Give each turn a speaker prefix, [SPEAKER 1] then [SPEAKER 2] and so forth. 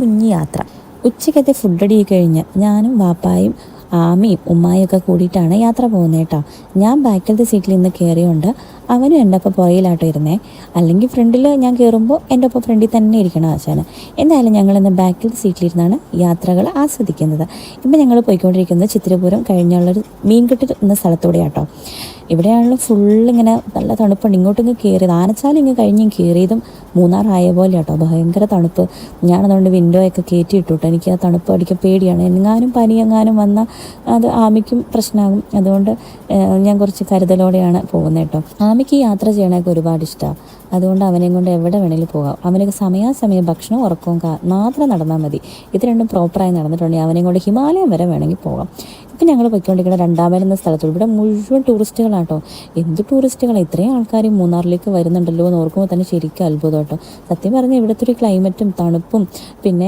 [SPEAKER 1] കുഞ്ഞു യാത്ര. ഉച്ചക്കത്തെ ഫുഡടി കഴിഞ്ഞ് ഞാനും വാപ്പായും ആമയും ഉമ്മായൊക്കെ കൂടിയിട്ടാണ് യാത്ര പോകുന്നത് കേട്ടോ. ഞാൻ ബാക്കിലത്തെ സീറ്റിൽ നിന്ന് കയറിയോണ്ട് അവനും എൻ്റെ ഒപ്പം പുറയിലാട്ടോ ഇരുന്നേ. അല്ലെങ്കിൽ ഫ്രണ്ടിൽ ഞാൻ കയറുമ്പോൾ എൻ്റെ ഒപ്പം ഫ്രണ്ടിൽ തന്നെ ഇരിക്കണം ആശാന്. എന്തായാലും ഞങ്ങളിന്ന് ബാക്കിലത്തെ സീറ്റിലിരുന്നാണ് യാത്രകൾ ആസ്വദിക്കുന്നത്. ഇപ്പം ഞങ്ങൾ പോയിക്കൊണ്ടിരിക്കുന്നത് ചിത്തിരപുരം കഴിഞ്ഞുള്ളൊരു മീൻകെട്ട് എന്ന സ്ഥലത്തൂടെയാട്ടോ. ഇവിടെയാണല്ലോ ഫുള്ളിങ്ങനെ നല്ല തണുപ്പുണ്ട്. ഇങ്ങോട്ടിങ്ങ് കയറിയത് ആനച്ചാലും ഇങ്ങ് കഴിഞ്ഞ് കയറിയതും മൂന്നാറായ പോലെ കേട്ടോ. ഭയങ്കര തണുപ്പ്. ഞാനതുകൊണ്ട് വിൻഡോ ഒക്കെ കയറ്റിയിട്ടു കേട്ടോ. എനിക്ക് ആ തണുപ്പ് അടിക്കാൻ പേടിയാണ്. എങ്ങാനും പനി എങ്ങാനും വന്നാൽ അത് ആമിക്കും പ്രശ്നമാകും. അതുകൊണ്ട് ഞാൻ കുറച്ച് കരുതലോടെയാണ് പോകുന്നത് കേട്ടോ. ആമിക്ക് ഈ യാത്ര ചെയ്യണമൊക്കെ ഒരുപാട് ഇഷ്ടമാണ്. അതുകൊണ്ട് അവനെയും കൊണ്ട് എവിടെ വേണമെങ്കിലും പോകാം. അവനൊക്കെ സമയാസമയം ഭക്ഷണവും ഉറക്കവും മാത്രം നടന്നാൽ മതി. ഇത് രണ്ടും പ്രോപ്പറായി നടന്നിട്ടുണ്ടെങ്കിൽ അവനെയും കൊണ്ട് ഹിമാലയം വരെ വേണമെങ്കിൽ പോകാം. ഇപ്പം ഞങ്ങൾ പോയിക്കൊണ്ടിരിക്കുന്ന രണ്ടാമത് എന്ന സ്ഥലത്തോട്. ഇവിടെ മുഴുവൻ ടൂറിസ്റ്റുകളാട്ടോ. എന്ത് ടൂറിസ്റ്റുകളാണ്! ഇത്രയും ആൾക്കാർ മൂന്നാറിലേക്ക് വരുന്നുണ്ടല്ലോ എന്ന് ഓർക്കുമ്പോൾ തന്നെ ശരിക്കും അത്ഭുതം കേട്ടോ. സത്യം പറഞ്ഞാൽ ഇവിടുത്തെ ഒരു ക്ലൈമറ്റും തണുപ്പും പിന്നെ